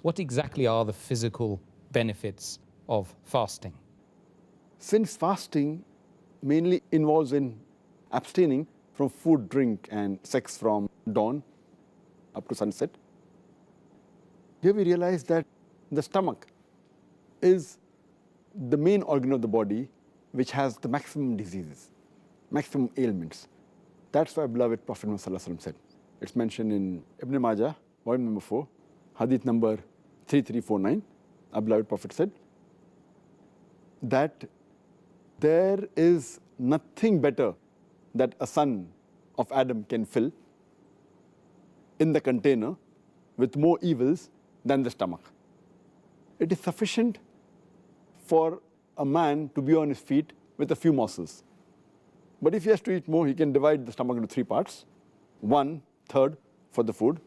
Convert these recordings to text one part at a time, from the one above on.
What exactly are the physical benefits of fasting? Since fasting mainly involves in abstaining from food, drink, and sex from dawn up to sunset, here we realize that the stomach is the main organ of the body which has the maximum diseases, maximum ailments. That's why beloved Prophet Muhammad said. It's mentioned in Ibn Majah, volume number 4, hadith number 3349. Our beloved Prophet said that there is nothing better that a son of Adam can fill in the container with more evils than the stomach. It is sufficient for a man to be on his feet with a few morsels. But if he has to eat more, he can divide the stomach into 3 parts. 1/3 for the food,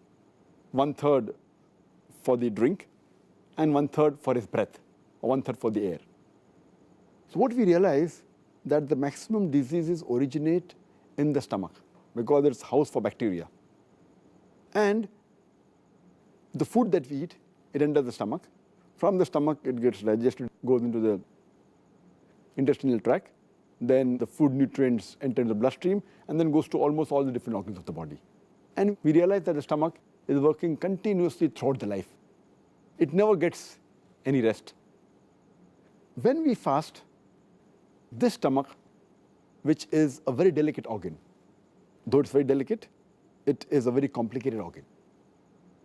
1/3 for the drink, and 1/3 for his breath, or 1/3 for the air. So what we realize that the maximum diseases originate in the stomach because it's house for bacteria. And the food that we eat, it enters the stomach. From the stomach, it gets digested, goes into the intestinal tract. Then the food nutrients enter the bloodstream and then goes to almost all the different organs of the body. And we realize that the stomach is working continuously throughout the life. It never gets any rest. When we fast, this stomach, which is a very delicate organ, though it's very delicate, it is a very complicated organ.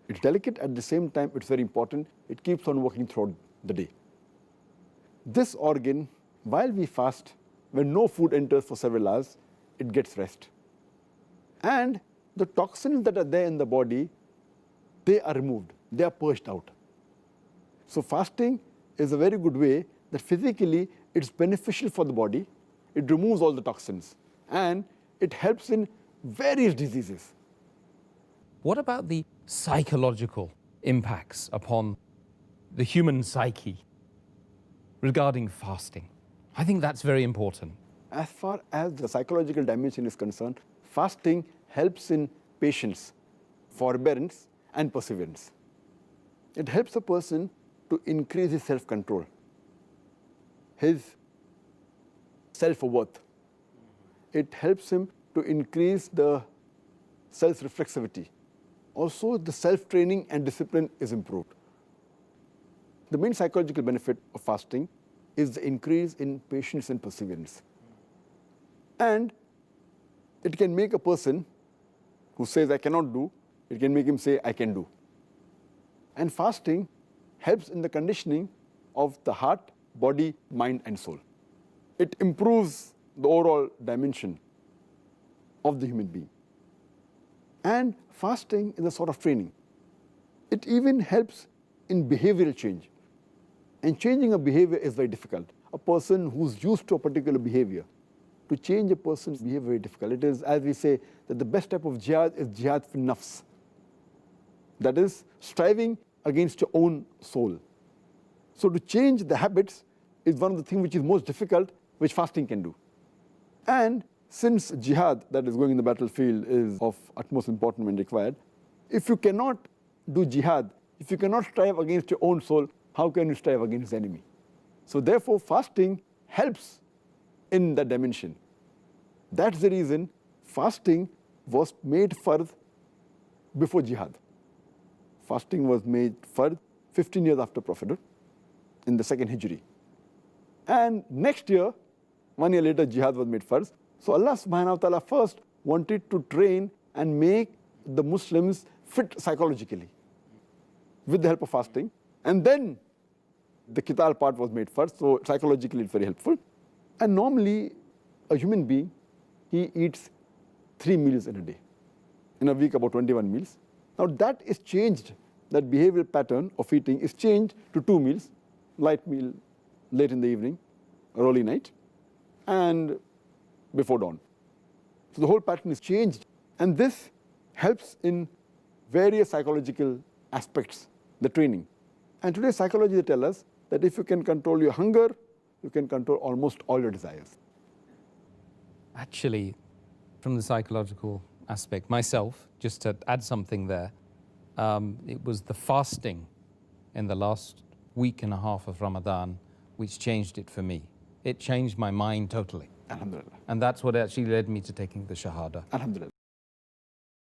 It's delicate, at the same time, it's very important. It keeps on working throughout the day. This organ, while we fast, when no food enters for several hours, it gets rest. And the toxins that are there in the body, they are removed, they are purged out. So fasting is a very good way that physically it's beneficial for the body, it removes all the toxins, and it helps in various diseases. What about the psychological impacts upon the human psyche regarding fasting? I think that's very important. As far as the psychological dimension is concerned, fasting helps in patience, forbearance, and perseverance. It helps a person to increase his self-control, his self-worth. It helps him to increase the self-reflexivity. Also, the self-training and discipline is improved. The main psychological benefit of fasting is the increase in patience and perseverance. And it can make a person who says, I cannot do, it can make him say, I can do. And fasting helps in the conditioning of the heart, body, mind, and soul. It improves the overall dimension of the human being. And fasting is a sort of training. It even helps in behavioral change. And changing a behavior is very difficult. A person who's used to a particular behavior, to change a person's behavior is very difficult. It is, as we say, that the best type of jihad is jihad fi nafs. That is, striving against your own soul. So to change the habits is one of the things which is most difficult, which fasting can do. And since jihad, that is going in the battlefield, is of utmost importance and required, if you cannot do jihad, if you cannot strive against your own soul, how can you strive against the enemy? So therefore, fasting helps in that dimension. That's the reason fasting was made fard before jihad. Fasting was made fard 15 years after Prophethood, in the 2nd Hijri. And next year, 1 year later, jihad was made fard. So Allah subhanahu wa ta'ala first wanted to train and make the Muslims fit psychologically with the help of fasting. And then the qital part was made first, so psychologically it's very helpful. And normally, a human being, he eats 3 meals in a day. In a week, about 21 meals. Now that is changed, that behavioral pattern of eating is changed to 2 meals, light meal late in the evening, early night, and before dawn. So the whole pattern is changed. And this helps in various psychological aspects, the training. And today psychology they tell us that if you can control your hunger, you can control almost all your desires. Actually, from the psychological aspect, myself, just to add something there, it was the fasting in the last week and a half of Ramadan, which changed it for me. It changed my mind totally. Alhamdulillah. And that's what actually led me to taking the Shahada. Alhamdulillah.